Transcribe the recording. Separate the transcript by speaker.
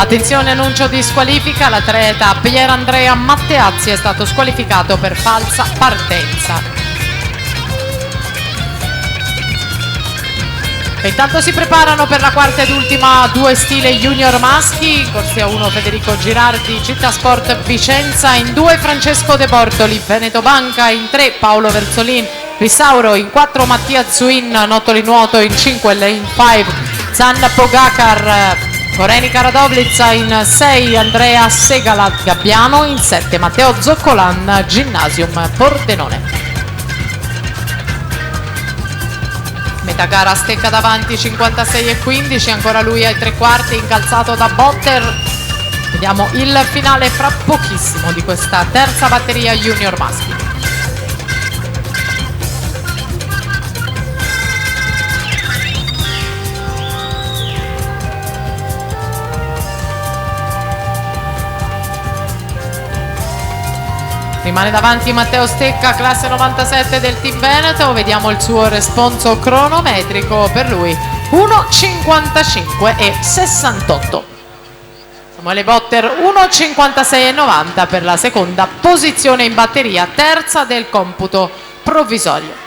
Speaker 1: Attenzione, annuncio di squalifica, l'atleta Pierandrea Matteazzi è stato squalificato per falsa partenza. E intanto si preparano per la quarta ed ultima due stile junior maschi, corsia 1 Federico Girardi, Città Sport Vicenza, in 2 Francesco De Bortoli, Veneto Banca, in 3 Paolo Verzolin, Risauro, in 4 Mattia Zuin, Nottoli Nuoto, in 5 Lane 5 Zan Pogacar, Gorenica Radovlitza, in 6 Andrea Segala Gabbiano, in 7 Matteo Zoccolan, Gymnasium Pordenone. Metà gara stecca davanti 56,15, ancora lui ai 3/4 incalzato da Botter. Vediamo il finale fra pochissimo di questa terza batteria junior maschi. Rimane davanti Matteo Stecca, classe 97 del Team Veneto, vediamo il suo responso cronometrico per lui, 1:55,68. Samuele Botter 1:56,90 per la seconda posizione in batteria, terza del computo provvisorio.